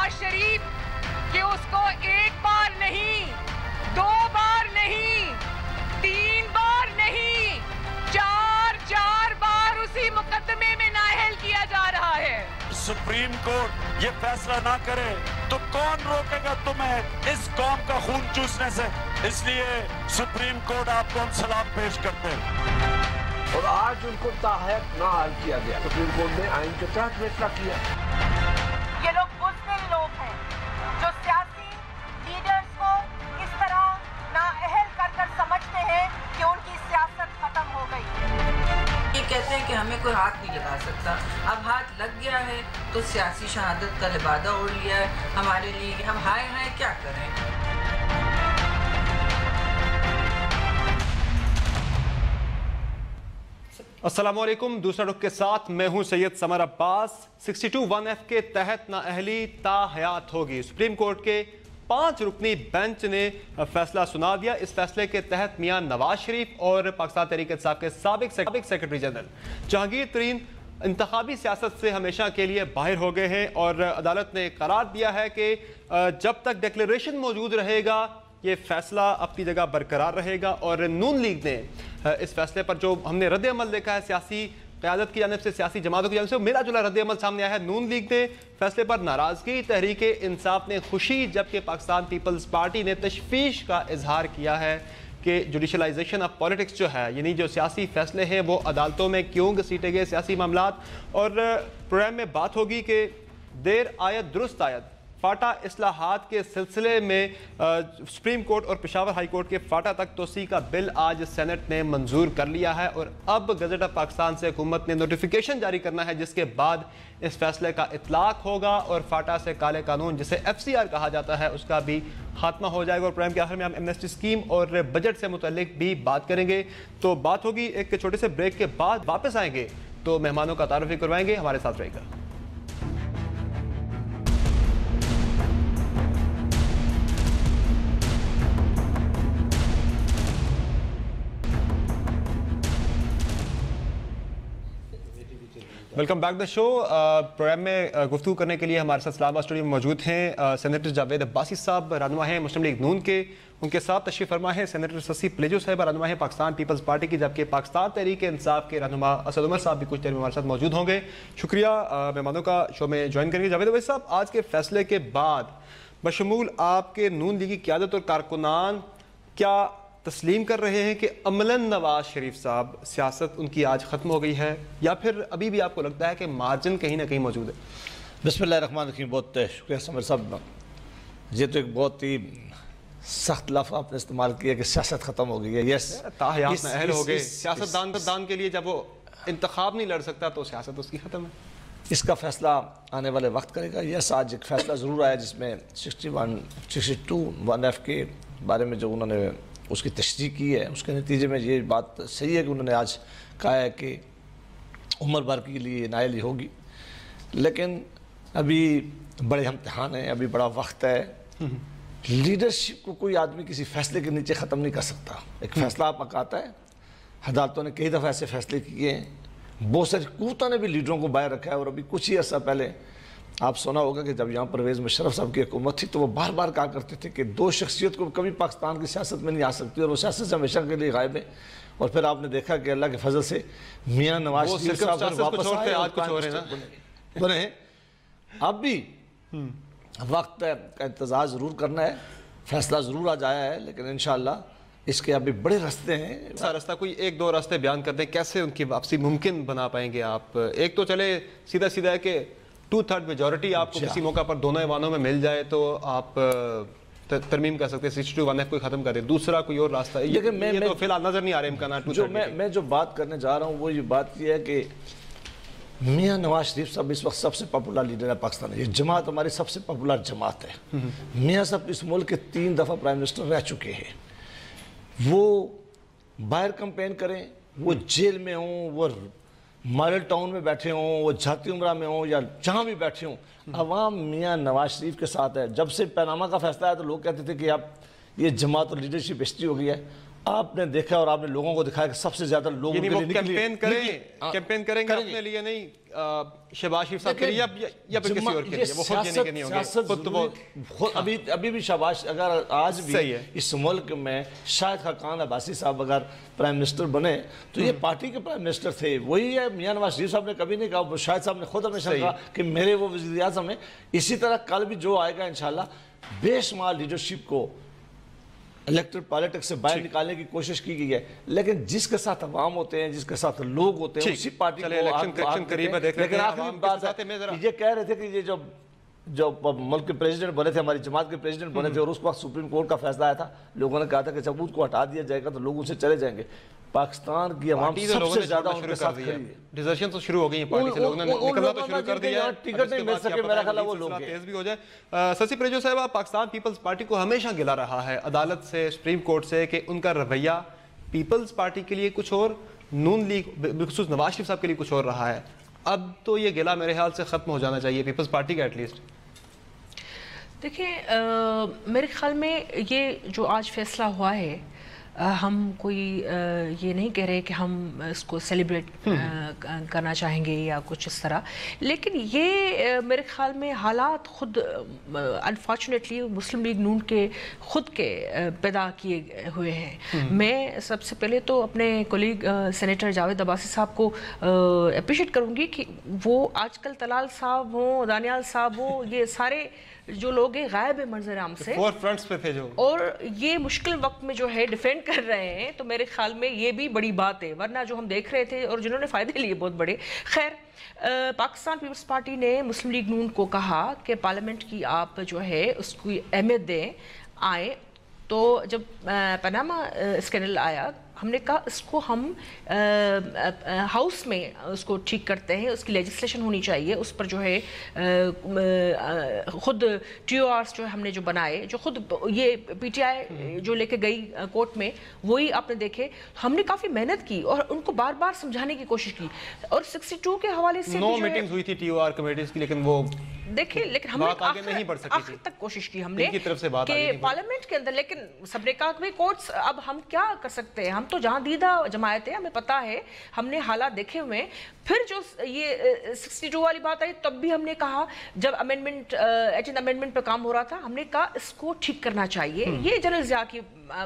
नवाज शरीफ कि उसको एक बार नहीं, 2 बार नहीं, 3 बार नहीं, 4 बार उसी मुकदमे में नाअहल किया जा रहा है। सुप्रीम कोर्ट ये फैसला ना करे तो कौन रोकेगा तुम्हें इस कौम का खून चूसने से? इसलिए सुप्रीम कोर्ट आपको हम सलाम पेश करते हैं। और आज उनको ताहत नाअहल किया गया। सुप्रीम कोर्ट ने आइन के तहत फैसला किया। ये लोग बुज़दिल लोग हैं जो सियासी लीडर्स को इस तरह नाअहल कर समझते हैं कि उनकी सियासत खत्म हो गई। ये कहते हैं कि हमें कोई हाथ नहीं लगा सकता। अब हाथ लग गया है तो सियासी शहादत का लिबादा ओढ़ लिया है हमारे लिए। हम हाय हाय क्या करें? अस्सलामुअलैकुम। दूसरा रुख के साथ मैं हूं सैयद समर अब्बास। 62(1)(f) के तहत नाअहली ताहयात होगी। सुप्रीम कोर्ट के 5 रुकनी बेंच ने फैसला सुना दिया। इस फैसले के तहत मियां नवाज शरीफ और पाकिस्तान तहरीक इंसाफ के साबिक सेक्रेटरी जनरल जहांगीर तरीन इंतखाबी सियासत से हमेशा के लिए बाहर हो गए हैं और अदालत ने करार दिया है कि जब तक डिक्लेरेशन मौजूद रहेगा ये फैसला अपनी जगह बरकरार रहेगा। और नून लीग ने इस फैसले पर जो हमने रद्द अमल देखा है सियासी क़यादत की जानिब से, सियासी जमातों की जानिब से मिला जुला रद्द अमल सामने आया है। नून लीग ने फैसले पर नाराज़गी, तहरीक इंसाफ ने खुशी, जबकि पाकिस्तान पीपल्स पार्टी ने तशवीश का इजहार किया है कि जुडिशलाइजेशन ऑफ पॉलिटिक्स जो है, यानी जो सियासी फैसले हैं वो अदालतों में क्यों घसीटे गए सियासी मामलात। और प्रोग्राम में बात होगी कि देर आयत दुरुस्त आयत फाटा इस्लाहात के सिलसिले में सुप्रीम कोर्ट और पेशावर हाई कोर्ट के फाटा तक तोसी का बिल आज सेनेट ने मंजूर कर लिया है। और अब गज़ट ऑफ पाकिस्तान से हुकूमत ने नोटिफिकेशन जारी करना है जिसके बाद इस फैसले का इतलाक होगा और फाटा से काले कानून जिसे FCR कहा जाता है उसका भी खात्मा हो जाएगा। और प्रोग्राम के आखिर में हम एमनेस्टी स्कीम और बजट से मुतल्लिक भी बात करेंगे। तो बात होगी एक छोटे से ब्रेक के बाद। वापस आएंगे तो मेहमानों का तारुफ भी करवाएंगे। हमारे साथ रहेगा। Welcome back the show. Programme में गुफ्तगू करने के लिए हमारे साथ इस्लामाबाद स्टूडियो में मौजूद हैं सेनेटर जावेद अब्बासी साहब, रहनुमा हैं मुस्लिम लीग नून के। उनके साथ तशरीफ़ फरमा है सेनेटर शशि प्लेजो साहब, रहनुमा है पाकिस्तान पीपल्स पार्टी की, जबकि पाकिस्तान तहरीक इंसाफ के रहनुमा असद उमर साहब भी कुछ देर में हमारे साथ मौजूद होंगे। शुक्रिया मेहमानों का शो में ज्वाइन करेंगे। जावेद अब्बासी साहब, आज के फैसले के बाद बशमूल आपके नून लीगी क़यादत और कारकुनान क्या तस्लीम कर रहे हैं कि अमलन नवाज शरीफ साहब सियासत उनकी आज ख़त्म हो गई है, या फिर अभी भी आपको लगता है कि मार्जिन कहीं ना कहीं मौजूद है? बिस्मिल्लाहिर्रहमानिर्रहीम। बहुत शुक्रिया समर साहब। ये तो एक बहुत ही सख्त लफ्ज़ आपने इस्तेमाल किया कि सियासत ख़त्म हो गई है। यस, ताहयात नाअहल हो गए। सियासतदान के लिए जब वो इंतखाब नहीं लड़ सकता तो सियासत उसकी ख़त्म है। इसका फ़ैसला आने वाले वक्त करेगा। यस, आज एक फ़ैसला ज़रूर आया जिसमें 62(1)(f) के बारे में जो उन्होंने उसकी तशरीह की है, उसके नतीजे में ये बात सही है कि उन्होंने आज कहा है कि उम्र भर के लिए नाअहली होगी। लेकिन अभी बड़े इम्तिहान हैं, अभी बड़ा वक्त है। लीडरशिप को कोई आदमी किसी फैसले के नीचे ख़त्म नहीं कर सकता। एक फ़ैसला आप मकाता है। अदालतों ने कई दफ़ा ऐसे फैसले किए हैं। बहुत सारी हुकूमतों ने भी लीडरों को बाहर रखा है। और अभी कुछ ही अर्सा पहले आप सुना होगा कि जब यहाँ परवेज़ मुशर्रफ साहब की हुकूमत थी तो वो बार बार कहा करते थे कि 2 शख्सियत को कभी पाकिस्तान की सियासत में नहीं आ सकती और वो सियासत से हमेशा के लिए गायब है। और फिर आपने देखा कि अल्लाह के फजल से मियाँ नवाज शरीफ साहब वापस आए, आज कुछ हो रहे बने। अब भी वक्त का इंतज़ार ज़रूर करना है। फैसला ज़रूर आज आया है, लेकिन इंशाअल्लाह इसके अभी बड़े रास्ते हैं। रास्ता कोई 1-2 रास्ते बयान कर दें, कैसे उनकी वापसी मुमकिन बना पाएंगे आप? एक तो चले सीधा सीधा है कि 2/3 मेजॉरिटी आपको किसी मौका पर दोनों ऐवानों में मिल जाए तो आप तरमीम कर सकते हैं, 62(1)(f) को ख़त्म कर दे। दूसरा कोई और रास्ता है? ये तो फिलहाल नज़र नहीं आ रहा इम्कान। जो मैं जो बात करने जा रहा हूँ वो ये बात ये है कि मियाँ नवाज शरीफ साहब इस वक्त सबसे पॉपुलर लीडर है पाकिस्तान। ये जमात हमारी सबसे पॉपुलर जमात है। मियाँ साहब इस मुल्क के 3 दफ़ा प्राइम मिनिस्टर रह चुके हैं। वो बाहर कंपेन करें, वो जेल में हों, वो मॉडल टाउन में बैठे हों, वो जाती उमरा में हों या जहाँ भी बैठे हों, अवाम मियाँ नवाज शरीफ के साथ है। जब से पैनामा का फैसला आया तो लोग कहते थे कि अब ये जमात और लीडरशिप हिस्ट्री हो गई है। آپ نے دیکھا اور آپ نے لوگوں کو دکھایا کہ سب سے زیادہ لوگوں کے لیے کیمپین کریں گے اپنے لیے نہیں شہباز شریف صاحب کے لیے یا پھر کسی اور کے لیے، وہ خود جینے کے نہیں ہوں گے. ابھی بھی شہباز اگر آج بھی اس ملک میں شاہد خاقان عباسی صاحب اگر پرائم منسٹر بنے تو یہ پارٹی کے پرائم منسٹر تھے. وہی ہے میاں نواز شریف صاحب نے کبھی نہیں کہا، شاہد صاحب نے خود ہمیشہ کہا کہ میرے وہ وزیر اعظم ہیں. اسی طرح کل بھی جو آئے گا انشاءاللہ بے شمار لیڈرشپ کو الیکٹڈ پالیٹکس سے باہر نکالنے کی کوشش کی گئی ہے، لیکن جس کے ساتھ عوام ہوتے ہیں، جس کے ساتھ لوگ ہوتے ہیں، اسی پارٹی کو لیکن آخری بات ہے یہ کہہ رہے تھے کہ یہ جو ملک کے پریزیڈنٹ بنے تھے، ہماری جماعت کے پریزیڈنٹ بنے تھے، اور اس وقت سپریم کورٹ کا فیصلہ آیا تھا، لوگوں نے کہا تھا کہ جب اس کو ہٹا دیا جائے گا تو لوگ اسے چلے جائیں گے. پاکستان کی عوام سب سے زیادہ ان کے ساتھ کھڑی ہے. ڈیزرشن تو شروع ہو گئی ہیں پارٹی سے، لوگوں نے نکلنا تو شروع کر دیا ہے. ٹکٹ نہیں مل سکے، میرا خیال ہے وہ لوگ تیز بھی ہو جائے. سسی پریجو صاحبہ، پاکستان پیپلز پارٹی کو ہمیشہ گلا رہا ہے عدالت سے، سپریم کورٹ سے، کہ ان کا رویہ پیپلز پارٹی کے لیے کچھ اور، نون لیگ بالخصوص نواز شریف صاحب کے لیے کچھ اور رہا ہے. اب تو یہ گلا میرے خیال سے ختم ہو جانا چاہیے پیپلز پارٹی کا ایٹ لیسٹ. دیکھیں میرے خیال میں یہ جو آج فیصلہ ہوا ہے، ہم کوئی یہ نہیں کہہ رہے کہ ہم اس کو سیلیبریٹ کرنا چاہیں گے یا کچھ اس طرح، لیکن یہ میرے خیال میں حالات خود انفارچونیٹلی مسلم لیگ نون کے خود کے پیدا کیے ہوئے ہیں. میں سب سے پہلے تو اپنے کولیگ سینیٹر جاوید عباسی صاحب کو اپریشیٹ کروں گی کہ وہ آج کل طلال صاحب ہوں، دانیال صاحب ہوں، یہ سارے جو لوگ ہیں غائب ہیں منظر عام سے، فور فرنٹس پہ تھے جو، اور یہ مشکل وقت میں جو ہے ڈیفینڈ کر رہے ہیں. تو میرے خیال میں یہ بھی بڑی بات ہے، ورنہ جو ہم دیکھ رہے تھے اور جنہوں نے فائدے لیے بہت بڑے. خیر، پاکستان پیپلز پارٹی نے مسلم لیگ نون کو کہا کہ پارلیمنٹ کی آپ جو ہے اس کی اہمیت دیں. آئے تو جب پاناما اسکینڈل آیا، ہم نے کہا اس کو ہم ہاؤس میں اس کو ٹھیک کرتے ہیں، اس کی لیجسلیشن ہونی چاہیے، اس پر جو ہے خود ٹی او آرس جو ہم نے جو بنائے، جو خود یہ پی ٹی آئی جو لے کے گئی کورٹ میں، وہی آپ نے دیکھے. ہم نے کافی محنت کی اور ان کو بار بار سمجھانے کی کوشش کی، اور 62 کے حوالے سے نو میٹنگز ہوئی تھی ٹی او آر کمیٹیز کی، لیکن وہ دیکھیں، لیکن ہم نے آخر تک کوشش کی ہم نے کہ پارلیمنٹ کے اندر، لیکن سب نے کہا کہ کورٹس اب ہم کیا کر سکتے ہیں، ہم تو جہاں دیدہ جماعت ہے، ہمیں پتہ ہے، ہم نے حالات دیکھے ہوئے. پھر جو یہ 62 والی بات آئی، تب بھی ہم نے کہا، جب امینڈمنٹ 18 امینڈمنٹ پہ کام ہو رہا تھا، ہم نے کہا اس کو ٹھیک کرنا چاہیے. یہ جنرل ضیاء کی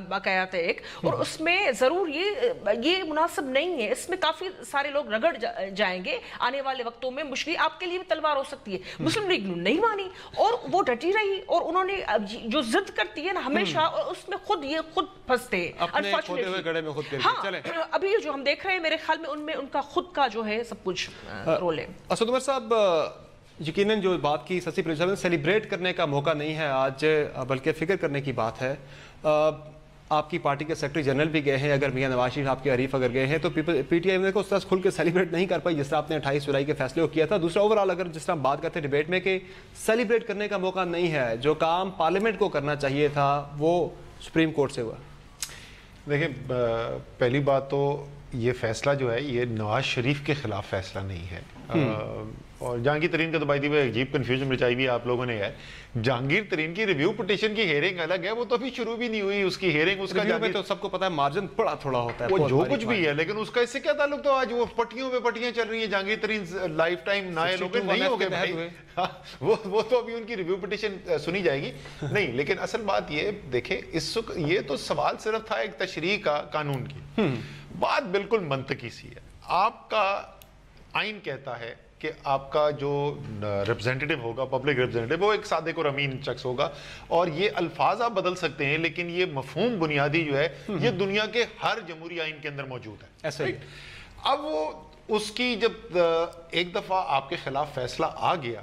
باقیات ہے ایک، اور اس میں ضرور یہ مناسب نہیں ہے، اس میں کافی سارے لوگ رگڑ جائیں گے آنے والے وقتوں میں. مشکل آپ کے لیے بھی تلوار ہو سکتی ہے. مسلم لیگ نہیں مانی اور وہ ڈٹی رہی، اور انہوں نے جو ضد کرتی ہے نا ہمیشہ، اور اس میں خود پھنستے ہیں. ہاں، ابھی جو ہم دیکھ رہے ہیں میرے خیال میں ان میں ان کا خود کا جو ہے سب کچھ رول ہے. اسد عمر صاحب، یقیناً جو بات کی سسی پریجو صاحب نے، سیلیبریٹ کرنے کا موقع نہیں ہے آج، بلکہ فکر کرنے کی بات ہے. آپ کی پارٹی کے سیکرٹری جنرل بھی گئے ہیں، اگر میاں نواز شریف آپ کے حریف اگر گئے ہیں تو پی ٹی آئی کو اس طرح کھل کے سیلیبریٹ نہیں کر پائی جس طرح آپ نے 28 جولائی کے فیصلے کو کیا تھا. دوسرا اوورال اگر جس طرح بات کرتے ہیں ڈیبیٹ میں کہ سیلیبریٹ کرنے کا موقع نہیں ہے، جو کام پارلیمنٹ کو کرنا چاہیے تھا وہ سپریم کورٹ سے ہوا. دیکھیں، پہلی بات تو یہ فیصلہ جو ہے یہ نواز شریف کے خلاف فیصلہ نہیں ہے، اور جہانگیر ترین کا تو بائی دی وے عجیب کنفیوژن مچائی بھی آپ لوگوں نے ہے. جہانگیر ترین کی ریویو پٹیشن کی ہیئرنگ الگ ہے، وہ تو ابھی شروع بھی نہیں ہوئی اس کی ہیئرنگ. اس کا میں تو سب کو پتا ہے مارجن بڑا تھوڑا ہوتا ہے، وہ جو کچھ بھی ہے، لیکن اس کا اس سے کیا تعلق. تو آج وہ پٹیوں پہ پٹیاں چل رہی ہیں. جہانگیر ترین لائف ٹائم نائل ہو گئے نہیں ہو گئے بھائی، وہ تو ابھی ان کی ریویو پٹیشن سنی جائے گی نہیں. لیکن اصل بات یہ دیکھیں، یہ تو سوال صرف تھا ایک تشریح کا قانون کی. بات بالکل منطقی سی ہے. آپ کا آئین کہتا ہے کہ آپ کا جو ریپرزینٹیٹیو ہوگا، پبلک ریپرزینٹیٹیو، وہ ایک صادق اور امین شخص ہوگا. اور یہ الفاظ آپ بدل سکتے ہیں، لیکن یہ مفہوم بنیادی جو ہے یہ دنیا کے ہر جمہوری آئین کے اندر موجود ہے. ایسا ہی اب وہ اس کی جب ایک دفعہ آپ کے خلاف فیصلہ آ گیا،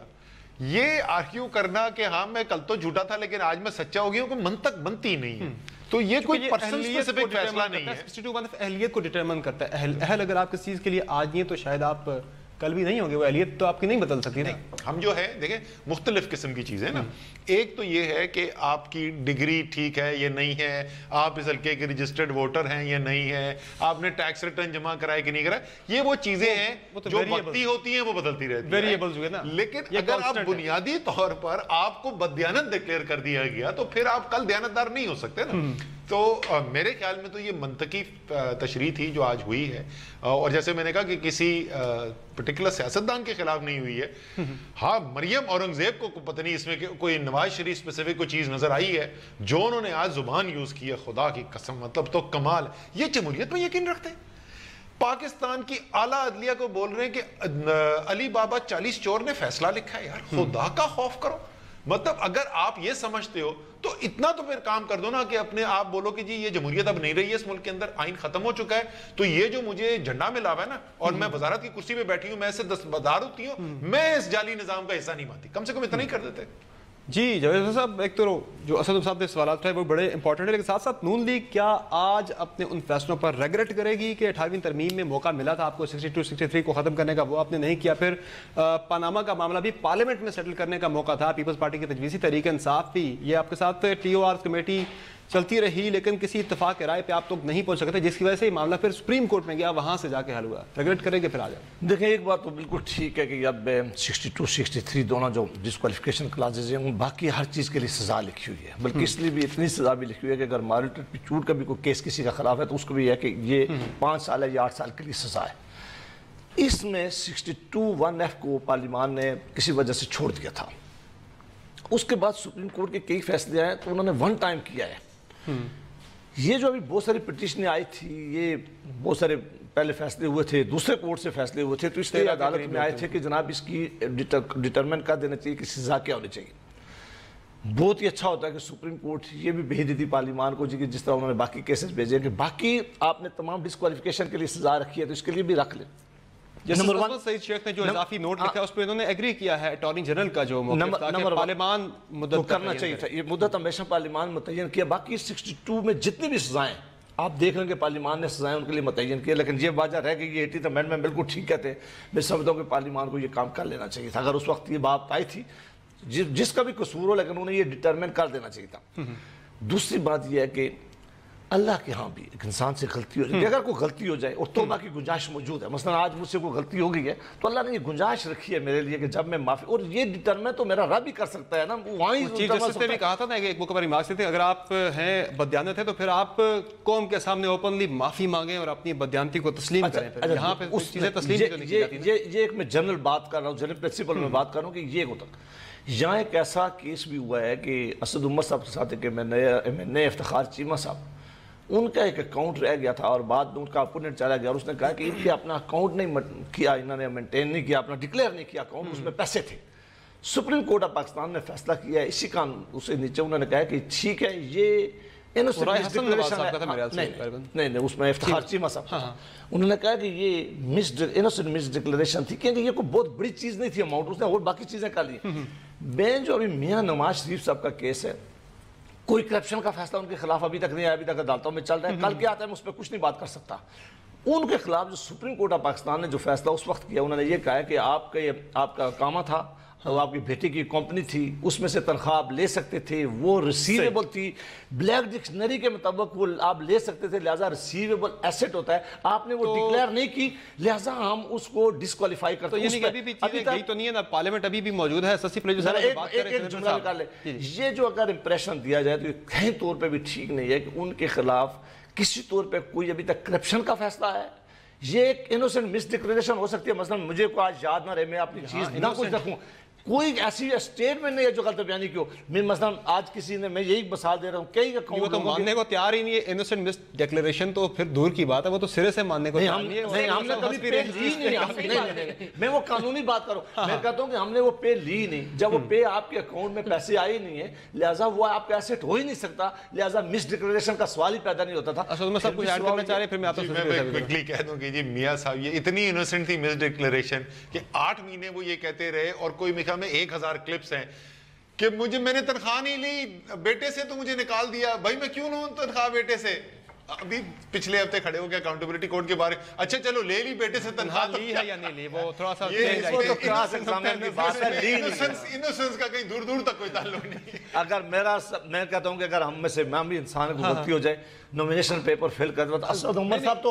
یہ آرگیو کرنا کہ ہاں میں کل تو جھوٹا تھا لیکن آج میں سچا ہو گیا ہوں، کوئی منطق بنتی نہیں ہے. تو یہ کوئی پرسن اسپیسیفک فیصلہ نہیں ہے. 62 اہلیت کو ڈیٹرمن کرتا ہے. اہل اگر آپ کسی چیز کے لیے آج نہیں تو شاید آپ کل بھی نہیں ہوں گے. وہ اہلیت تو آپ کی نہیں بدل سکتی نا. ہم جو ہے دیکھیں مختلف قسم کی چیزیں نا. ایک تو یہ ہے کہ آپ کی ڈگری ٹھیک ہے یہ نہیں ہے، آپ اس حلقے کے رجسٹرڈ ووٹر ہیں یہ نہیں ہے، آپ نے ٹیکس ریٹرن جمع کرائے کہ نہیں کرائے. یہ وہ چیزیں ہیں جو وقتی ہوتی ہیں، وہ بدلتی رہتی ہیں. لیکن اگر آپ بنیادی طور پر آپ کو بددیانت ڈکلیئر کر دیا گیا تو پھر آپ کل دیانتدار نہیں ہو سکتے نا. تو میرے خیال میں تو یہ منطقی تشریح تھی جو آج ہوئی ہے، اور جیسے میں نے کہا کہ کسی پرٹیکولر سیاستدان کے خلاف نہیں ہوئی ہے. ہاں مریم اورنگزیب کو پتہ نہیں اس میں کوئی نواز شریف اسپیسیفک کوئی چیز نظر آئی ہے جو انہوں نے آج زبان یوز کی ہے، خدا کی قسم مطلب تو کمال. یہ جمہوریت میں یقین رکھتے ہیں؟ پاکستان کی اعلیٰ عدلیہ کو بول رہے ہیں کہ علی بابا 40 چور نے فیصلہ لکھا ہے. یار خدا کا خوف کرو. مطلب اگر آپ یہ سمجھتے ہو تو اتنا تو پھر کام کر دو نا کہ اپنے آپ بولو کہ جی یہ جمہوریت اب نہیں رہی ہے اس ملک کے اندر، آئین ختم ہو چکا ہے. تو یہ جو مجھے جھنڈا ملا ہوا ہے نا، اور میں وزارت کی کرسی پہ بیٹھی ہوں، میں اسے دستبردار ہوتی ہوں، میں اس جعلی نظام کا حصہ نہیں مانتی. کم سے کم اتنا ہی کر دیتے. جی جاوید صاحب، ایک تو جو اسد صاحب نے سوالات اٹھائے وہ بڑے امپورٹنٹ ہے، لیکن ساتھ ساتھ نون لیگ کیا آج اپنے ان فیصلوں پر ریگریٹ کرے گی کہ 18ویں ترمیم میں موقع ملا تھا آپ کو 62-63 کو ختم کرنے کا، وہ آپ نے نہیں کیا. پھر پاناما کا معاملہ بھی پارلیمنٹ میں سیٹل کرنے کا موقع تھا، پیپلز پارٹی کی تجویزی تحریک انصاف بھی، یہ آپ کے ساتھ TOR کمیٹی چلتی رہی لیکن کسی اتفاق رائے پہ آپ تک نہیں پہنچ سکتے، جس کی وجہ سے یہ معاملہ پھر سپریم کورٹ میں گیا، وہاں سے جا کے حل ہوا. ریگریٹ کریں گے پھر آ جائیں؟ دیکھیں ایک بات تو بالکل ٹھیک ہے کہ اب 62-63 دونوں جو ڈسکوالیفیکیشن کلاسز ہیں باقی ہر چیز کے لیے سزا لکھی ہوئی ہے، بلکہ اس لیے بھی اتنی سزا بھی لکھی ہوئی ہے کہ اگر مارل ٹرپیچوٹ کا بھی کوئی کیس کسی کا خلاف ہے تو اس کو بھی ہے کہ یہ 5 سال یا 8 سال کے لیے سزا ہے. اس میں 62(1)(f) کو پارلیمان نے کسی وجہ سے چھوڑ دیا تھا. اس کے بعد سپریم کورٹ کے کئی فیصلے آئے تو انہوں نے 1 ٹائم کیا ہے. یہ جو ابھی بہت ساری پٹیشنیں آئی تھی، یہ بہت سارے پہلے فیصلے ہوئے تھے، دوسرے کورٹ سے فیصلے ہوئے تھے، تو اس لیے عدالت میں آئے تھے کہ جناب اس کی ڈٹرمنٹ کر دینا چاہیے کہ سزا کیا ہونی چاہیے. بہت ہی اچھا ہوتا ہے کہ سپریم کورٹ یہ بھی بھیج دیتی پارلیمان کو کہ جس طرح انہوں نے باقی کیسز بھیجے کہ باقی آپ نے تمام ڈسکوالیفیکیشن کے لیے سزا رکھی ہے تو اس کے لیے بھی رکھ لیں. نمبر 1 سعید شیخ نے جو اضافی نوٹ لکھا ہے اس پہ انہوں نے ایگری کیا ہے اٹارنی جنرل کا جو موقف تھا کہ پارلیمان مدت کرنا چاہیے تھا. یہ مدت ہمیشہ پارلیمان متعین کیا. باقی 62 میں جتنی بھی سزائیں آپ دیکھ لیں کہ پارلیمان نے سزائیں ان کے لیے متعین کیا، لیکن یہ وجہ رہ گئی. یہ 80th امینڈمنٹ بالکل ٹھیک کہتے ہیں. میں سمجھتا ہوں کہ پارلیمان کو یہ کام کر لینا چاہیے تھا. اگر اس وقت یہ بات آئی تھی جس کا بھی قصور ہو، لیکن انہیں یہ ڈٹرمن کر دینا چاہیے تھا. دوسری بات یہ ہے کہ اللہ کے ہاں بھی ایک انسان سے غلطی ہو جائے، اگر کوئی غلطی ہو جائے اور توبہ کی گنجائش موجود ہے، مثلا آج مجھ سے کوئی غلطی ہو گئی ہے تو اللہ نے یہ گنجائش رکھی ہے میرے لیے کہ جب میں معافی، اور یہ ڈٹرمن تو میرا رب ہی کر سکتا ہے نا. چیف جسٹس نے بھی کہا تھا نا کہ ایک مکمل ریمارک سے تھے، اگر آپ ہیں بدیانت ہے تو پھر آپ قوم کے سامنے اوپنلی معافی مانگیں اور اپنی بدیانتی کو تسلیم کریں. پھر یہاں پہ چیزیں تسلیم نہیں کی جاتی. یہ ایک میں جنرل بات کر رہا ہوں، جنرل پرنسپل میں بات کر رہا ہوں کہ یہ ہوتا. یہاں ایک ایسا کیس بھی ہوا ہے کہ اسد عمر صاحب کے ساتھ کہ میں افتخار چیمہ صاحب، ان کا ایک اکاؤنٹ رہ گیا تھا اور بعد میں ان کا اپوننٹ چلا گیا اور اس نے کہا کہ ان کے اپنا اکاؤنٹ نہیں کیا، انہوں نے مینٹین نہیں کیا، اپنا ڈکلیئر نہیں کیا اکاؤنٹ، اس میں پیسے تھے. سپریم کورٹ آف پاکستان نے فیصلہ کیا ہے اسی کا، اسے نیچے انہوں نے کہا کہ ٹھیک ہے یہ نہیں اس میں افتخار چیمہ صاحب انہوں نے کہا کہ یہ انوسنٹ مس ڈکلیریشن تھی، کیونکہ یہ کوئی بہت بڑی چیز نہیں تھی اماؤنٹ، اس نے اور باقی چیزیں کر لی. میں جو ابھی میاں نواز شریف صاحب کا کیس ہے، کوئی کرپشن کا فیصلہ ان کے خلاف ابھی تک نہیں آیا، ابھی تک عدالتوں میں چل رہا ہے. کل کیا آتا ہے میں اس پہ کچھ نہیں بات کر سکتا. ان کے خلاف جو سپریم کورٹ آف پاکستان نے جو فیصلہ اس وقت کیا، انہوں نے یہ کہا کہ آپ کا کامہ تھا، آپ کی بیٹی کی کمپنی تھی، اس میں سے تنخواہ آپ لے سکتے تھے، وہ ریسیویبل تھی، بلیک ڈکشنری کے مطابق وہ آپ لے سکتے تھے، لہٰذا ریسیویبل ایسٹ ہوتا ہے. آپ نے وہ ڈکلیئر نہیں کی، لہٰذا ہم اس کو ڈسکوالیفائی کرتے ہیں. یعنی کہ ابھی بھی چیزیں گئی تو نہیں ہے نا، پارلیمنٹ ابھی بھی موجود ہے. ایک جملہ نکال لیں، یہ جو اگر امپریشن دیا جائے تو یہ کہیں طور پہ بھی ٹھیک نہیں ہے کہ ان کے خلاف کسی طور پہ کوئی ابھی تک کرپشن کا فیصلہ ہے. یہ ایک انوسنٹ مس ڈکلیریشن ہو سکتی ہے. مثلا مجھے کو آج یاد نہ رہے، میں اپنی چیز نہ کچھ رکھوں، کوئی ایسی اسٹیٹمنٹ نہیں ہے جو غلط بیانی کیوں. میں مثلا آج کسی نے، میں یہی مثال دے رہا ہوں، کئی وہ تو ماننے کو تیار ہی نہیں ہے. انوسنٹ مس ڈکلیریشن تو پھر دور کی بات ہے، وہ تو سرے سے ماننے کو تیار نہیں ہے. ہم نے کبھی پے لی نہیں. میں وہ قانونی بات کروں، میں کہتا ہوں کہ ہم نے وہ پے لی نہیں. جب وہ پے آپ کے اکاؤنٹ میں پیسے آئے نہیں ہے، لہٰذا وہ آپ کا ایسٹ ہو ہی نہیں سکتا، لہٰذا مس ڈکلیریشن کا سوال ہی پیدا نہیں ہوتا تھا. اصل میں سب کچھ ایڈ کرنا چاہ رہے ہیں. پھر میں آپ کو کوئکلی کہہ دوں کہ جی میاں صاحب یہ اتنی انوسنٹ تھی مس ڈکلیریشن کہ 8 مہینے وہ یہ کہتے رہے، اور کوئی میرے خیال میں 1000 کلپس ہیں کہ میں نے تنخواہ نہیں لی بیٹے سے تو مجھے نکال دیا. بھائی میں کیوں لوں تنخواہ بیٹے سے؟ अभी पिछले हफ्ते खड़े हो गए अकाउंटेबिलिटी कोड के बारे, अच्छा चलो ले ली बेटे से तनख्वाह ली है या नहीं ली, वो थोड़ा सा इनोसेंस का कहीं दूर दूर तक कोई ताल्लुक नहीं। अगर मैं कहता हूँ कि अगर हम में से मैं भी इंसान को गलती हो जाए, नॉमिनेशन पेपर फिल कर दो, असद उमर साहब तो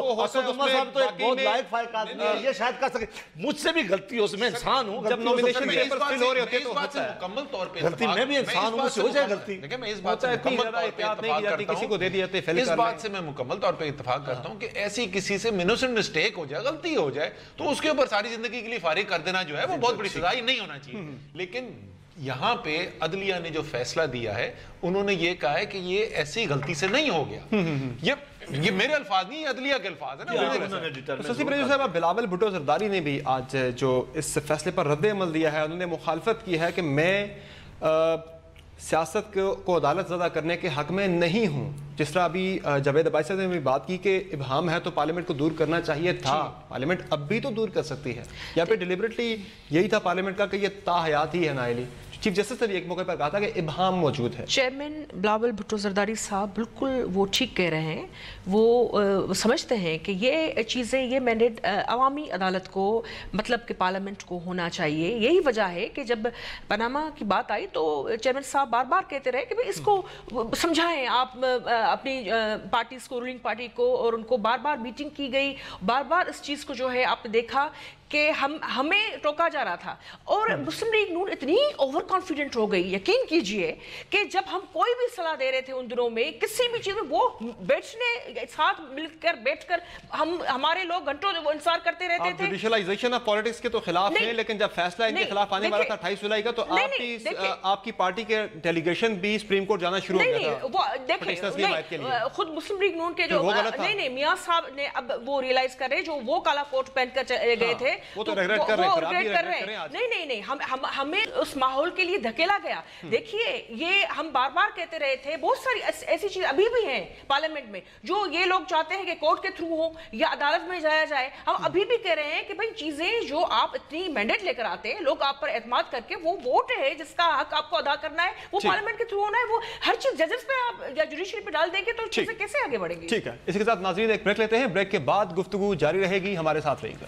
एक बहुत लायक फायक आदमी है, ये शायद कर सके, मुझसे भी गलती हो, मैं इंसान हूँ, जब नॉमिनेशन पेपर फिल हो रहे होते तो मुकम्मल तौर पे गलती मैं भी इंसान हूँ, मुझसे हो जाए गलती। देखिए मैं इस बात से मुकम्मल तौर पे इत्तेफाक करता हूं, किसी को दे दिया थे, इस बात से मैं मुकम्मल तौर पे इत्तेफाक करता हूं कि ऐसी किसी से इनोसेंट मिस्टेक हो जाए, गलती हो जाए, तो उसके ऊपर सारी जिंदगी के लिए फारिग कर देना जो है वो बहुत बड़ी सजा ही नहीं होना चाहिए। लेकिन यहाँ पे अदलिया ने जो फैसला दिया है, उन्होंने ये कहा है कि ये ऐसी गलती से नहीं हो गया। ये मेरे अल्फाज नहीं, अदलिया के अल्फाज है ना। साहब, बिलावल भुट्टो जरदारी ने भी आज जो इस फैसले पर रद्द अमल दिया है, उन्होंने मुखालफत की है कि मैं सियासत को अदालत ज़दा करने के हक में नहीं हूँ। जिस तरह अभी जावेद अब्बासी साहब ने भी बात की कि इब्हाम है तो पार्लियामेंट को दूर करना चाहिए था, पार्लियामेंट अब भी तो दूर कर सकती है, या फिर डिलिबरेटली यही था पार्लियामेंट का कि ये ताहयात ही है नाइली। चीफ जस्टिस ने भी एक मौके पर कहा था कि इब्हाम मौजूद है। चेयरमैन बिलावल भुट्टो जरदारी साहब बिल्कुल वो ठीक कह रहे हैं, वो समझते हैं कि ये चीज़ें, ये मैंडेट अवामी अदालत को, मतलब कि पार्लियामेंट को होना चाहिए। यही वजह है कि जब पनामा की बात आई तो चेयरमैन साहब बार बार कहते रहे कि भाई इसको समझाएं आप अपनी पार्टीज को, रूलिंग पार्टी को, और उनको बार बार मीटिंग की गई, बार बार इस चीज़ को जो है आपने देखा कि हमें टोका जा रहा था। और मुस्लिम लीग नून इतनी ओवर कॉन्फिडेंट हो गई, यकीन कीजिए कि जब हम कोई भी सलाह दे रहे थे उन दिनों में, किसी भी चीज़ में, वो बैठने साथ मिलकर बैठकर हमारे लोग घंटों इंतजार करते रहते थे। जुडिशलाइजेशन ऑफ पॉलिटिक्स के तो खिलाफ हैं, लेकिन जब फैसला इनके खिलाफ आने वाला था 28 जुलाई का, तो आपकी पार्टी के डेलीगेशन भी सुप्रीम कोर्ट जाना शुरू हो गया था। खुद मुस्लिम लीग नून के जो नहीं मियां साहब ने अब वो रियलाइज कर रहे, जो वो काला कोट पहनकर गए थे, वो तो रिग्रेट कर रहे हैं। नहीं, हमें उस माहौल के लिए धकेला गया। देखिए, ये हम बार बार कहते रहे थे, बहुत सारी ऐसी चीज अभी भी हैं पार्लियामेंट में जो ये लोग चाहते हैं कि कोर्ट के थ्रू हो या अदालत में जाया जाए। हम अभी भी कह रहे हैं कि भाई चीजें जो आप इतनी मैंडेट लेकर आते हैं, लोग आप पर एतमाद करके, वो वोट है जिसका हक आपको अदा करना है, वो पार्लियामेंट के थ्रू होना है। वो हर चीज जजेस पे आप या जुडिशरी पे डाल देंगे तो चीजें कैसे आगे बढ़ेंगी? ठीक है, इसी के साथ नाज़रीन एक ब्रेक लेते हैं, ब्रेक के बाद गुफ्तगू जारी रहेगी, हमारे साथ रहिएगा।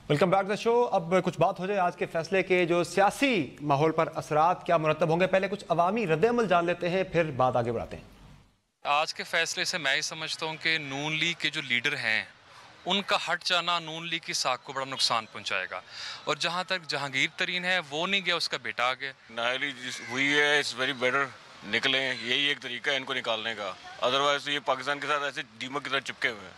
Welcome back the show. अब कुछ बात हो जाए आज के फैसले के जो सियासी माहौल पर असरात क्या मुरतब होंगे। पहले कुछ अवामी रद्द-ए-अमल जान लेते हैं, फिर बात आगे बढ़ाते हैं। आज के फैसले से मैं ये समझता हूँ कि नून लीग के जो लीडर हैं उनका हट जाना नून लीग की साख को बड़ा नुकसान पहुँचाएगा। और जहाँ तक जहांगीर तरीन है, वो नहीं गया, उसका बेटा आ गया। नाइली हुई है, इट्स वेरी बेटर, निकले, यही एक तरीका है इनको निकालने का। अदरवाइज तो ये पाकिस्तान के साथ ऐसे दीमक की तरह चिपके हुए हैं।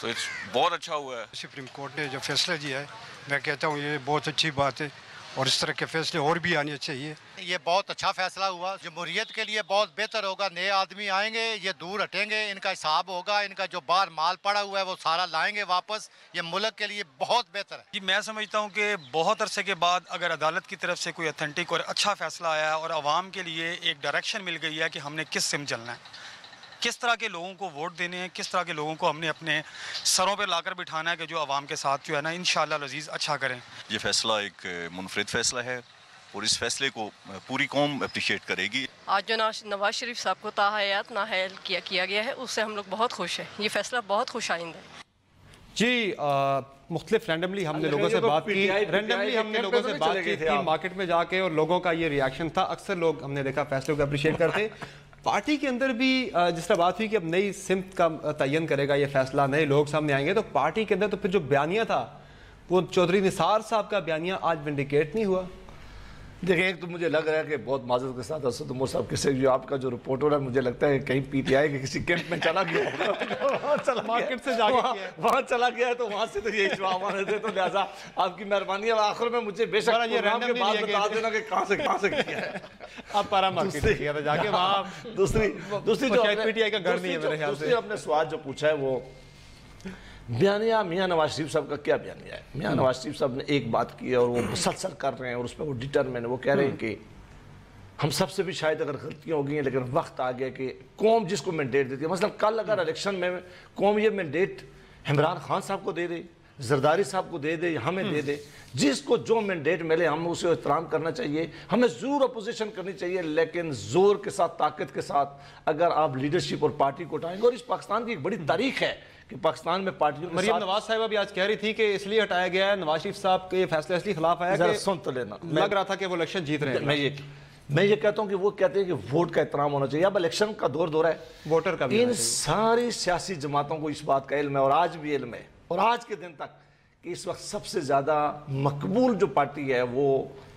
तो इट्स बहुत अच्छा हुआ है। सुप्रीम कोर्ट ने जो फैसला दिया है, मैं कहता हूँ ये बहुत अच्छी बात है, और इस तरह के फैसले और भी आने चाहिए। ये बहुत अच्छा फैसला हुआ, जमहूरियत के लिए बहुत बेहतर होगा। नए आदमी आएंगे, ये दूर हटेंगे, इनका हिसाब होगा, इनका जो बाहर माल पड़ा हुआ है वो सारा लाएंगे वापस। ये मुल्क के लिए बहुत बेहतर है। जी, मैं समझता हूँ कि बहुत अरसे के बाद अगर अदालत की तरफ से कोई ऑथेंटिक और अच्छा फैसला आया और आवाम के लिए एक डायरेक्शन मिल गई है कि हमने किस सिम चलना है, किस तरह के लोगों को वोट देने हैं, किस तरह के लोगों को हमने अपने सरों पर लाकर बिठाना है कि जो आवाम के साथ जो है ना इंशाअल्लाह अज़ीज़ अच्छा करें। ये फैसला एक मुनफरिद फैसला है और इस फैसले को पूरी कौम अप्रिशिएट करेगी। आज जो नवाज शरीफ साहब को ताहयात नाअहल किया गया है, उससे हम लोग बहुत खुश हैं। ये फैसला बहुत खुश आइंदा है। जी, मुख्तलिफ रैंडमली हमने लोगों से बात की, मार्केट में जाके, और लोगों का ये रिएक्शन था। अक्सर लोग हमने देखा फैसलों को अप्रिशिएट करते। पार्टी के अंदर भी जिस तरह बात हुई कि अब नई सिमत का तयन करेगा ये फैसला, नए लोग सामने आएंगे, तो पार्टी के अंदर तो फिर जो बयानिया था वो चौधरी निसार साहब का बयानिया आज विंडिकेट नहीं हुआ। देखिए, एक तो मुझे लग रहा है कि बहुत माजरत के साथ असद उमर साहब किसी जो आपका जो रिपोर्टर है, मुझे लगता है कहीं पीटीआई के किसी कैंप में चला गया होगा, मार्केट से जाके वहाँ चला गया है, तो वहाँ से तो यही जवाब आने थे। तो लिहाजा आपकी मेहरबानी है, आखिर में मुझे बेशक ये रैंडम बात बता देना कि कहाँ से किया है। आप पारा मार्केट से किया था जाके वहाँ। दूसरी जो पीटीआई का घर नहीं है मेरे ख्याल से। आपने सवाल जो पूछा है वो बयानिया मियाँ नवाज शरीफ साहब का क्या बयानिया है। मियाँ नवाज शरीफ साहब ने एक बात की है और वो मुसलसल कर रहे हैं और उस पर वो डिटरमिन, वो कह रहे हैं कि हम सबसे भी शायद अगर गलतियाँ हो गई हैं, लेकिन वक्त आ गया कि कौम जिसको मैंडेट देती है, मसलन कल अगर इलेक्शन में कौम ये मैंडेट इमरान खान साहब को दे दे, जरदारी साहब को दे दे, हमें दे दे, जिसको जो मैंडेट मिले हम उसे एहतराम करना चाहिए। हमें ज़रूर अपोजिशन करनी चाहिए, लेकिन ज़ोर के साथ, ताकत के साथ अगर आप लीडरशिप और पार्टी को उठाएंगे। और इस पाकिस्तान की एक बड़ी तारीख है कि पाकिस्तान में पार्टियों के मरीम नवाज साहिबा भी आज कह रही थी कि इसलिए हटाया गया है, नवाज शरीफ साहब के फैसले इसलिए खिलाफ आया कि सुन तो लेना, लग रहा था कि वो इलेक्शन जीत रहे हैं। मैं ये कहता हूं कि वो कहते हैं कि वोट का एहतराम होना चाहिए। अब इलेक्शन का दौर है, वोटर का भी। इन सारी सियासी जमातों को इस बात का इल्म है, और आज भी इल्म है, और आज के दिन तक, कि इस वक्त सबसे ज्यादा मकबूल जो पार्टी है वो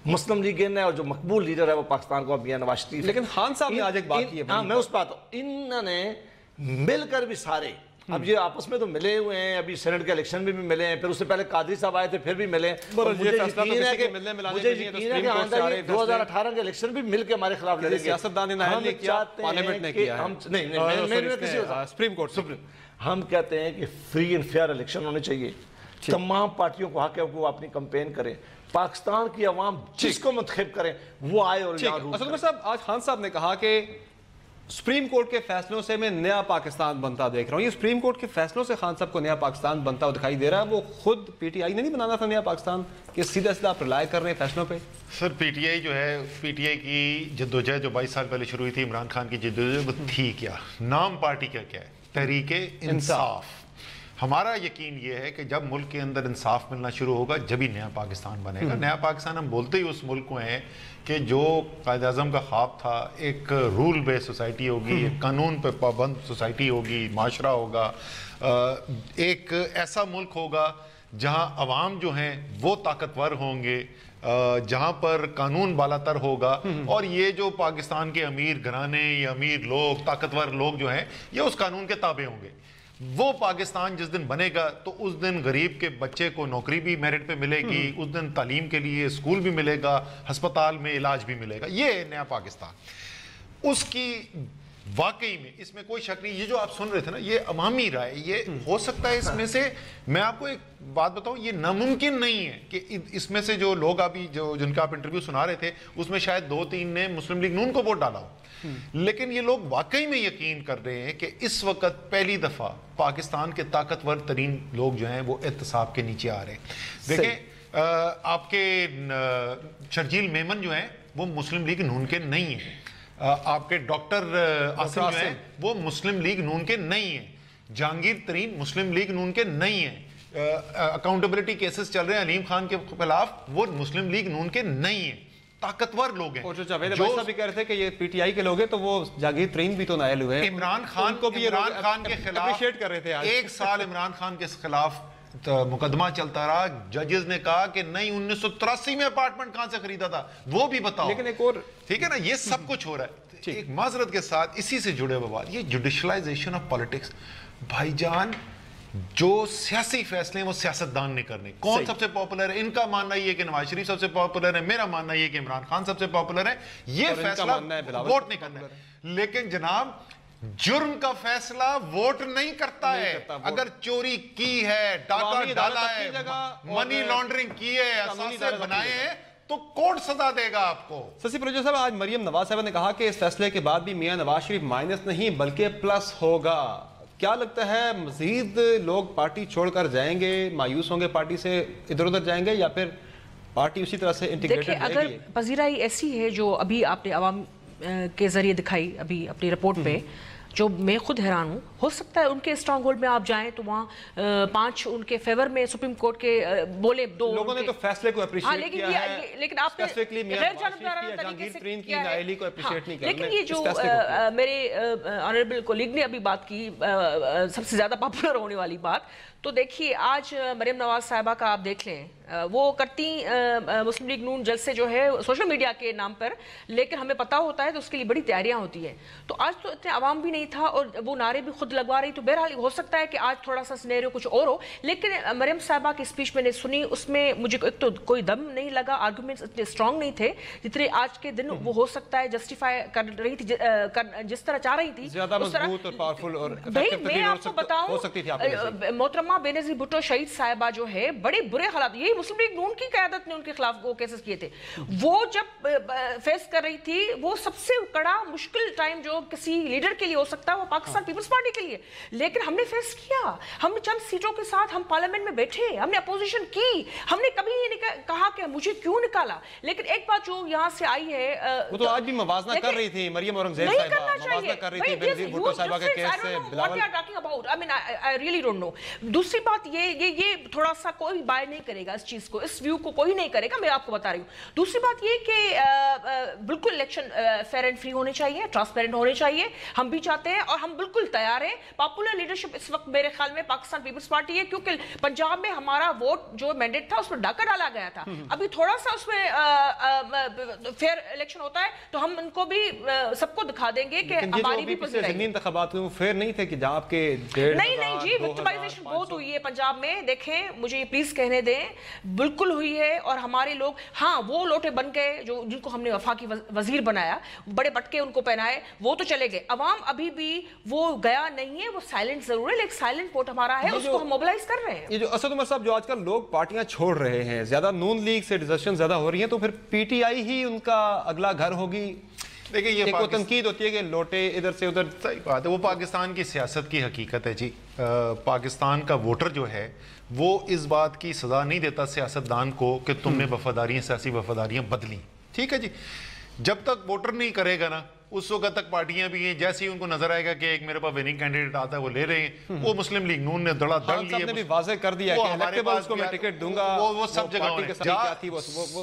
मुस्लिम लीग है, और जो मकबूल लीडर है वो पाकिस्तान को मियां नवाज शरीफ। लेकिन खान साहब ने आज एक बात की है, मैं उस बात, इन्होंने मिलकर भी सारे, अब ये आपस में तो मिले हुए हैं, अभी सेनेट के इलेक्शन में भी मिले हैं, फिर उससे पहले कादरी साहब आए थे, फिर भी मिले। मुझे यकीन है कि 2018 के इलेक्शन भी मिल के हमारे खिलाफ लड़ेंगे। हम कहते हैं कि फ्री एंड फेयर इलेक्शन होने चाहिए, तमाम पार्टियों को हक है वो अपनी कैंपेन करें, पाकिस्तान की अवाम जिसको मुंतखब करें वो आए। और साहब आज खान साहब ने कहा कि सुप्रीम कोर्ट के फैसलों से मैं नया पाकिस्तान बनता देख रहा हूं। ये सुप्रीम कोर्ट के फैसलों से खान साहब को नया पाकिस्तान बनता हुआ दिखाई दे रहा है। वो खुद पीटीआई ने नहीं बनाना था नया पाकिस्तान, कि सीधा सीधा आप रिलाय कर रहे हैं फैसलों पे। सर पीटीआई जो है, पीटीआई की जद्दोजहद जो 22 साल पहले शुरू हुई थी, इमरान खान की जद्दोजहद, वो थी क्या? नाम पार्टी का क्या है? तहरीके इंसाफ। हमारा यकीन ये है कि जब मुल्क के अंदर इंसाफ मिलना शुरू होगा, जब ही नया पाकिस्तान बनेगा। नया पाकिस्तान हम बोलते ही उस मुल्क को हैं कि जो कायद आज़म का ख्वाब था, एक रूल बेस्ड सोसाइटी होगी, एक कानून पे पाबंद सोसाइटी होगी, माशरा होगा, एक ऐसा मुल्क होगा जहां अवाम जो हैं वो ताकतवर होंगे, जहां पर कानून बालातर होगा, और ये जो पाकिस्तान के अमीर घराने या अमीर लोग, ताकतवर लोग जो हैं, ये उस कानून के ताबे होंगे। वो पाकिस्तान जिस दिन बनेगा तो उस दिन गरीब के बच्चे को नौकरी भी मेरिट पे मिलेगी, उस दिन तालीम के लिए स्कूल भी मिलेगा, हस्पताल में इलाज भी मिलेगा। ये है नया पाकिस्तान। उसकी वाकई में इसमें कोई शक नहीं। ये जो आप सुन रहे थे ना, ये अवामी राय, ये हो सकता है इसमें से, मैं आपको एक बात बताऊं, ये नामुमकिन नहीं है कि इसमें से जो लोग अभी जो जिनका आप इंटरव्यू सुना रहे थे, उसमें शायद 2-3 ने मुस्लिम लीग नून को वोट डाला हो, लेकिन ये लोग वाकई में यकीन कर रहे हैं कि इस वक्त पहली दफा पाकिस्तान के ताकतवर तरीन लोग जो हैं वो एहतसाब के नीचे आ रहे हैं। देखें, आपके शर्जील मेमन जो हैं वो मुस्लिम लीग नून के नहीं हैं, आपके डॉक्टर आसिम जो हैं वो मुस्लिम लीग नून के नहीं हैं, जहांगीर तरीन मुस्लिम लीग नून के नहीं हैं, अकाउंटेबिलिटी केसेस चल रहे हैं अलीम खान के खिलाफ, वो मुस्लिम लीग नून के नहीं हैं, ताकतवर लोग हैं। और जो जावेद भाई साहब भी कह रहे थे कि ये पीटीआई के लोग हैं, तो वो जहांगीर तरीन भी तो नायल हुए हैं। इमरान खान को भी इमरान खान के खिलाफ अप्रिशिएट कर रहे थे आज। 1 साल इमरान खान के खिलाफ तो मुकदमा चलता रहा, जजेस ने कहा कि नहीं 1983 में अपार्टमेंट कहां से खरीदा था वो भी बताओ। लेकिन एक और, ठीक है ना, ये सब कुछ हो रहा है। एक माजरत के साथ इसी से जुड़े हुए बात, ये जुडिशलाइजेशन ऑफ पॉलिटिक्स, भाईजान जो सियासी फैसले हैं वो सियासतदान ने करने। कौन सबसे पॉपुलर है? इनका मानना ये कि नवाज शरीफ सबसे पॉपुलर है, मेरा मानना ये कि इमरान खान सबसे पॉपुलर है। ये फैसला वोट नहीं करना है। लेकिन जनाब, जुर्म का फैसला वोट नहीं करता है। अगर चोरी की है, डाका डाला है, मनी लॉन्ड्रिंग की है, असासे बनाए हैं, तो कोर्ट सजा देगा आपको। शशि प्रोजा साहब, आज मरियम नवाज साहब ने कहा कि इस फैसले के बाद भी मियां नवाज शरीफ माइनस नहीं बल्कि प्लस होगा। क्या लगता है मजीद लोग पार्टी छोड़कर जाएंगे, मायूस होंगे, पार्टी से इधर उधर जाएंगे, या फिर पार्टी उसी तरह से इंटीग्रेटेड रहेगी? अगर पजीराई ऐसी है जो अभी आपने आवाम के जरिए दिखाई अभी अपनी रिपोर्ट पे, जो मैं खुद हैरान हूँ, हो सकता है उनके स्ट्रांग होल्ड में आप जाएं तो वहाँ 5 उनके फेवर में सुप्रीम कोर्ट के बोले, 2 लोगों ने तो फैसले को अप्रिशिएट किया है, लेकिन आपने गैर जानबदाराना तरीके से किया है। लेकिन ये जो मेरे ऑनरेबल कोलीग ने अभी बात की, सबसे ज्यादा पॉपुलर होने वाली बात, तो देखिए आज मरियम नवाज साहिबा का आप देख लें, वो करती मुस्लिम लीग नून जलसे जो है सोशल मीडिया के नाम पर, लेकिन हमें पता होता है तो उसके लिए बड़ी तैयारियां होती हैं। तो आज तो इतने आवाम भी नहीं था और वो नारे भी खुद लगवा रही, तो बहरहाल हो सकता है कि आज थोड़ा सा सिनेरियो कुछ और हो। लेकिन मरियम साहिबा की स्पीच मैंने सुनी, उसमें मुझे एक तो कोई दम नहीं लगा, आर्गूमेंट्स इतने स्ट्रांग नहीं थे जितने आज के दिन वो हो सकता है जस्टिफाई कर रही थी, जिस तरह चाह रही थी। ज्यादा मजबूत और पावरफुल और भाई मैं आपको बताऊं, मोहतरमा वहाँ बेनज़ीर भुट्टो शहीद साहिबा जो है बड़े बुरे हालात, यही मुस्लिम लीग नून की क़यादत ने उनके खिलाफ वो केसेस किए थे, वो जब फेस कर रही थी वो सबसे कड़ा मुश्किल टाइम जो किसी लीडर के लिए हो सकता है वो पाकिस्तान पीपल्स पार्टी के लिए, लेकिन हमने फेस किया, हमने चंद सीटों के साथ हम पार्लियामेंट में बैठे, हमने अपोजिशन की, हमने कभी ये नहीं कहा कि मुझे क्यों निकाला। लेकिन एक बात जो यहाँ से आई है, वो तो आज भी मवाजना कर रही थी मरियम औरंगजेब साहिबा, मवाजना कर रही थी बेनज़ीर भुट्टो साहिबा के केस से। What you are talking about? I mean, I really don't know. दूसरी बात ये थोड़ा सा कोई बाय नहीं करेगा इस चीज को, इस व्यू को कोई नहीं करेगा, मैं आपको बता रही हूँ। दूसरी बात ये कि बिल्कुल इलेक्शन फेयर एंड फ्री होने चाहिए, ट्रांसपेरेंट होने चाहिए, हम भी चाहते हैं और हम बिल्कुल तैयार हैं। पॉपुलर लीडरशिप इस वक्त मेरे ख्याल में पाकिस्तान पीपल्स पार्टी है, क्योंकि पंजाब में हमारा वोट जो मैंडेट था उस पर डाका डाला गया था, अभी थोड़ा सा उसमें फेयर इलेक्शन होता है तो हम इनको भी सबको दिखा देंगे कि हमारी भी इंतखाबात हुए फेयर नहीं थे कि जहाँ आपके नहीं जी, विक्टिमाइजेशन बहुत हुई है पंजाब में। देखें, मुझे ये प्लीज कहने दें, बिल्कुल हुई है और हमारे लोग, हाँ वो लोटे बन गए जो जिनको हमने वफाकी वजीर बनाया, बड़े बटके उनको पहनाए, वो तो चले गए। अवाम अभी भी वो गया नहीं है, वो साइलेंट जरूर है लेकिन साइलेंट वोट हमारा है, उसको हम मोबिलाइज कर रहे हैं। ये जो असद उमर साहब, जो आजकल लोग पार्टियां छोड़ रहे हैं, ज्यादा नून लीग से डिस्कशन ज्यादा हो रही है, तो फिर पीटीआई ही उनका अगला घर होगी। देखिए ये तनकीद होती है कि लोटे इधर से उधर, सही बात है, वो पाकिस्तान की सियासत की हकीकत है जी। पाकिस्तान का वोटर जो है वो इस बात की सजा नहीं देता सियासतदान को कि तुमने वफादारियां, सियासी वफादारियां बदली, ठीक है जी। जब तक वोटर नहीं करेगा ना, उस वक्त तक पार्टियां भी हैं, जैसे ही उनको नजर आएगा कि एक मेरे पास विनिंग कैंडिडेट आता है वो ले रहे हैं, वो मुस्लिम लीग नून ने धड़ाधड़ लिए, भी वाज़ेह कर दिया कि इलेक्टेबल्स को मैं टिकट दूंगा, वो सब जगह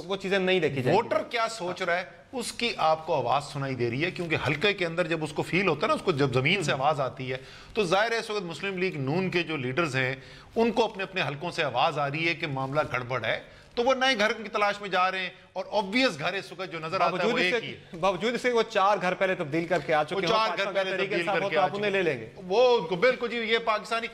वो चीजें नहीं देखी जाएंगी। वोटर क्या सोच रहा है उसकी आपको आवाज सुनाई दे रही है, क्योंकि हल्के के अंदर जब उसको फील होता है ना, उसको जब जमीन से आवाज आती है, तो जाहिर है इस वक्त मुस्लिम लीग नून के जो लीडर्स हैं उनको अपने अपने हलकों से आवाज आ रही है कि मामला गड़बड़ है, तो वो नए घर की तलाश में जा रहे हैं और ऑब्वियस घर इस वक्त जो नजर आता है वो एक ही है। बावजूद इसके वो 4 घर पहले तब्दील करके आ चुके हैं, 4 घर पहले तब्दील करके आप उन्हें ले लेंगे, वो उनको बिल्कुल जी। ये पाकिस्तानी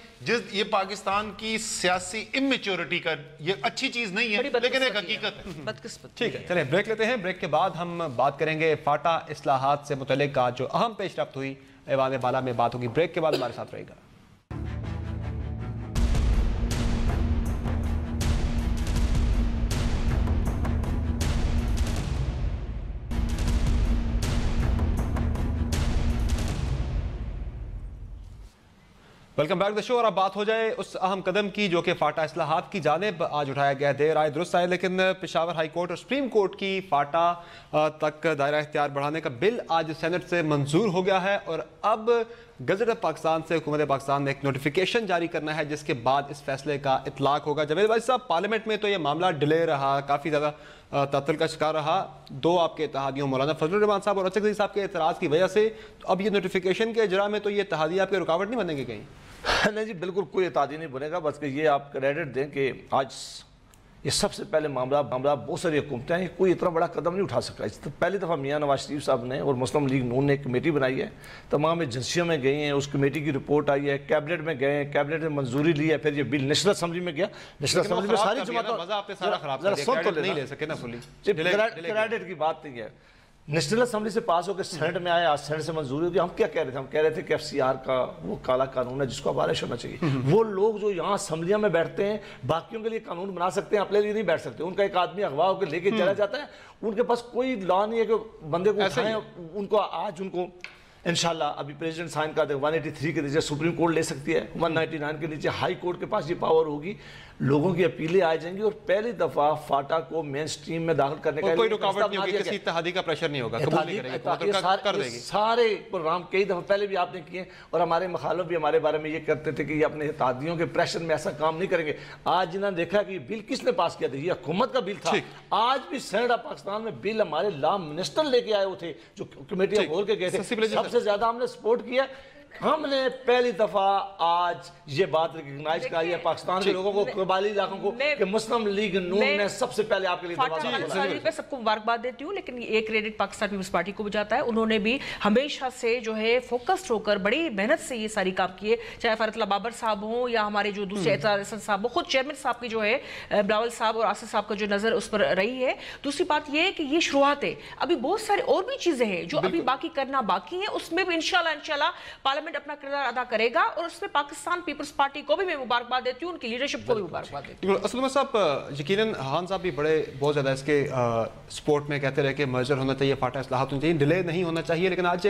ये पाकिस्तान की सियासी इमेच्योरिटी का ये अच्छी चीज नहीं है, लेकिन एक हकीकत है। ठीक है, चलिए ब्रेक लेते हैं। ब्रेक के बाद हम बात करेंगे फाटा इस्लाहात से मुतल्लिक जो अहम पेशरफ्त हुई, ऐवान बाला में बात होगी। ब्रेक के बाद हमारे साथ रहेगा। Welcome back the show. और अब बात हो जाए उस अहम कदम की जो कि फाटा इस्लाहात की जानिब आज उठाया गया। देर आए दुरुस्त आए, लेकिन पेशावर हाई कोर्ट और सुप्रीम कोर्ट की फाटा तक दायरा इख्तियार बढ़ाने का बिल आज सेनेट से मंजूर हो गया है और अब गज़ट ऑफ पाकिस्तान से हुकूमत पाकिस्तान ने एक नोटिफिकेशन जारी करना है जिसके बाद इस फैसले का इतलाक होगा। जवेद भाई साहब, पार्लियामेंट में तो ये मामला डिले रहा, काफ़ी ज़्यादा तातल का शिकार रहा, 2 आपके इत्तेहादियों मौलाना फजलुर रहमान साहब और अरशद अजीज साहब के एतराज़ की वजह से। तो अब ये नोटिफिकेशन के इजरा में तो ये इत्तेहादी आपके रुकावट नहीं बनेंगे कहीं? नहीं जी, बिल्कुल कोई इत्तेहादी नहीं बनेगा, बस कि ये आप क्रेडिट दें कि आज ये सबसे पहले मामला बहुत सारी हुकूमतें हैं, कोई इतना बड़ा कदम नहीं उठा सका। इस पहली दफ़ा मियाँ नवाज शरीफ साहब ने और मुस्लिम लीग नून ने एक कमेटी बनाई है, तमाम एजेंसियों में गई हैं, उस कमेटी की रिपोर्ट आई है, कैबिनेट में गए हैं, कैबिनेट ने मंजूरी ली है, फिर ये बिल नेशनल असम्बली में गया, नेशनल असम्बली में सारी क्रेडिट की बात नहीं है, नेशनल असम्बली से पास होकर सेनेट में आया, आज सेनेट से मंजूरी होगी। हम क्या कह रहे थे? हम कह रहे थे कि FCR का वो काला कानून है जिसको अबालिश होना चाहिए। वो लोग जो यहाँ असम्बलियाँ में बैठते हैं बाकियों के लिए कानून बना सकते हैं, अपने लिए नहीं बैठ सकते। उनका एक आदमी अगवा होकर लेके चला जाता है, उनके पास कोई लॉ नहीं है कि बंदे को उठाएं उनको। आज उनको इंशाल्लाह अभी प्रेसिडेंट साइन का 183 के नीचे सुप्रीम कोर्ट ले सकती है, 199 के नीचे हाई कोर्ट के पास ये पावर होगी, लोगों की अपीलें आ जाएंगी और पहली दफा फाटा को मेन स्ट्रीम में दाखिल करने का कोई रुकावट नहीं होगी, किसी इत्तेहादी का प्रेशर नहीं होगा, कबूल नहीं करेगी, सारे प्रोग्राम कई दफा पहले भी आपने किए और हमारे मुखालिफ भी हमारे बारे में ये करते थे कि ये अपने इत्तेहादियों के प्रेशर में ऐसा काम नहीं करेंगे। आज जिन्होंने देखा कि बिल किसने पास किया था, ये हुकूमत का बिल था। आज भी सेनेट ऑफ पाकिस्तान में बिल हमारे लॉ मिनिस्टर लेके आए हुए थे जो कमेटियां खोल के गए थे, सबसे ज्यादा हमने सपोर्ट किया। हमने पहली दफा आज ये बात रिकॉग्नाइज करी है पाकिस्तान के लोगों को, कबाली इलाकों को, कि मुस्लिम लीग नून ने सबसे पहले आपके लिए मैं सबको मुबारकबाद देती हूँ, लेकिन ये क्रेडिट पाकिस्तान पीपल्स पार्टी को भी जाता है। उन्होंने भी हमेशा से जो है फोकस्ड होकर बड़ी मेहनत से ये सारी काम किए, चाहे फरतला बाबर साहब हो या हमारे जो दूसरे एतरार हसन साहब हो, खुद चेयरमैन साहब की जो है बिलावल साहब और आसिफ साहब का जो नजर उस पर रही है। दूसरी बात ये है कि ये शुरुआत है, अभी बहुत सारी और भी चीजें हैं जो अभी बाकी करना बाकी है, उसमें भी इंशाल्लाह पार्लियामेंट पार्लियामेंट अपना किरदार अदा करेगा और उसमें पाकिस्तान पीपल्स पार्टी को भी मैं मुबारकबाद देती हूँ, उनकी लीडरशिप को भी मुबारकबाद देती हूँ। असद उमर साहब, यकीनन खान साहब भी बहुत ज़्यादा इसके सपोर्ट में कहते रहे कि मर्जर होना चाहिए, फाटा इस्लाहात होनी चाहिए, डिले नहीं होना चाहिए, लेकिन आज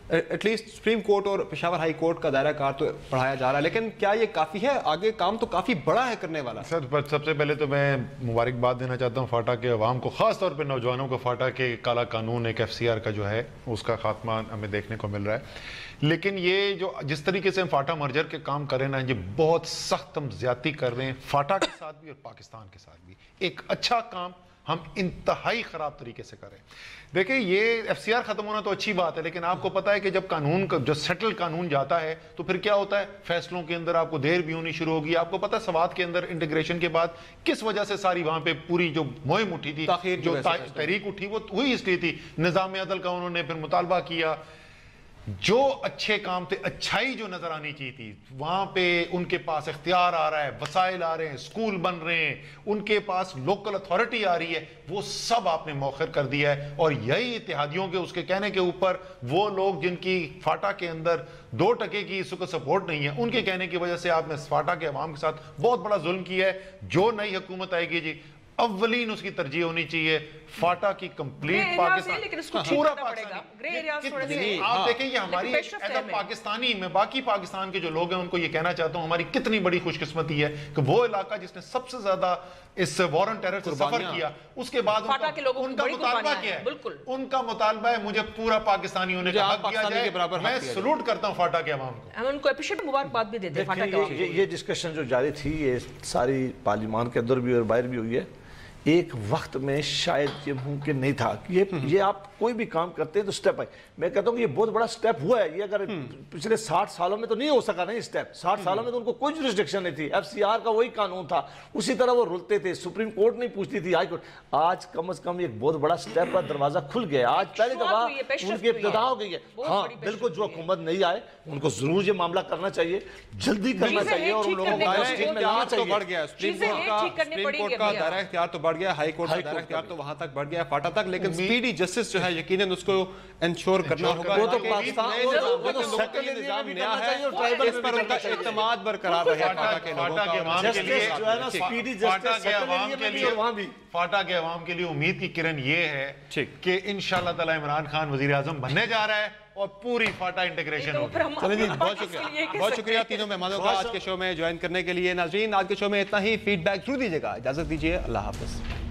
एटलीस्ट सुप्रीम कोर्ट और पेशावर हाई कोर्ट का दायरा कार तो बढ़ाया जा रहा है, लेकिन क्या ये काफ़ी है? आगे काम तो काफ़ी बड़ा है करने वाला। सर, सबसे पहले तो मैं मुबारकबाद देना चाहता हूँ फाटा के अवाम को, ख़ास तौर पे नौजवानों को। फाटा के काला कानून एक FCR का जो है उसका खात्मा हमें देखने को मिल रहा है। लेकिन ये जो जिस तरीके से हम फाटा मर्जर के काम कर रहे हैं ना, ये बहुत सख्त हम ज्यादती कर रहे हैं फाटा के साथ भी और पाकिस्तान के साथ भी। एक अच्छा काम हम इंतहाई ख़राब तरीके से करें। देखिए, ये FCR ख़त्म होना तो अच्छी बात है, लेकिन आपको पता है कि जब कानून का जो सेटल कानून जाता है तो फिर क्या होता है, फैसलों के अंदर आपको देर भी होनी शुरू होगी। आपको पता है सवात के अंदर इंटीग्रेशन के बाद किस वजह से सारी वहाँ पे पूरी जो मुहिम उठी थी, जो तहरीक उठी, वो हुई इसलिए थी। निज़ाम अदल का उन्होंने फिर मुतालबा किया, जो अच्छे काम थे, अच्छाई जो नजर आनी चाहिए थी, वहां पे उनके पास इख्तियार आ रहा है, वसाइल आ रहे हैं, स्कूल बन रहे हैं, उनके पास लोकल अथॉरिटी आ रही है, वो सब आपने मौखर कर दिया है। और यही इत्तेहादियों के उसके कहने के ऊपर वो लोग जिनकी फाटा के अंदर 2% की इस वक्त सपोर्ट नहीं है, उनके कहने की वजह से आपने फाटा के अवाम के साथ बहुत बड़ा जुल्म किया है। जो नई हुकूमत आएगी जी, अव्वलीन उसकी तरजीह होनी चाहिए फाटा की कंप्लीट पाकिस्तान, पूरा पाकिस्तान। आप देखें, ये हमारी पाकिस्तानी, मैं बाकी पाकिस्तान के जो लोग हैं उनको ये कहना चाहता हूँ, हमारी कितनी बड़ी खुशकिस्मती है कि वो इलाका जिसने सबसे ज्यादा इस वॉर ऑन टेरर से सफर किया, उसके बाद उनका मुतालबा क्या है? उनका मुतालबा है मुझे पूरा पाकिस्तानी होने का हक दिया जाए। मैं सलूट करता हूँ फाटा के अवाम को, हम उनको एप्रिशिएट मुबारकबाद भी देते हैं। ये डिस्कशन जो जारी थी, ये सारी पार्लियामान के अंदर भी और बाहर भी हुई है। एक वक्त में शायद ये मुमकिन नहीं था कि ये आप कोई भी काम करते हैं तो स्टेप आए। मैं कहता हूँ कि ये बहुत बड़ा स्टेप हुआ है। ये अगर पिछले 60 सालों में तो नहीं हो सका ना ये स्टेप। 60 सालों में तो उनको कोई जुरिस्डिक्शन नहीं थी, FCR का वही कानून था, उसी तरह वो रुलते थे, सुप्रीम कोर्ट नहीं पूछती थी, हाई कोर्ट। आज कम से कम एक बहुत बड़ा स्टेप का दरवाजा खुल गया। आज पहले दफा उनकी इब्तिदा हो गई है। हाँ बिल्कुल, जो हुकूमत नहीं आए उनको जरूर ये मामला करना चाहिए, जल्दी करना चाहिए और उन लोगों को लाना चाहिए। बढ़ गया सुप्रीम कोर्ट का दायरा इख्तियार तो बढ़ गया, हाई कोर्ट का दायरा इख्तियार तो वहां तक बढ़ गया, फाटा तक, लेकिन स्पीडी जस्टिस जो है यकीनन उसको इंश्योर करना होगा। वो तो पाकिस्तान निजाम नया है, इस पर उनका इत्मीनान बरकरार रहे फाटा के लोगों का। जस्टिस जो है ना, स्पीडी जस्टिस फाटा के अवाम के लिए उम्मीद की किरण ये है कि इंशाअल्लाह ताला इमरान खान वजीर आजम बनने जा रहा है और पूरी फाटा इंटीग्रेशन होगी। बहुत शुक्रिया तीनों मेहमानों का आज के शो में ज्वाइन करने के लिए। नाज़रीन, आज के शो में इतना ही। फीडबैक जरूर दीजिएगा। इजाजत दीजिए, अल्लाह हाफिज।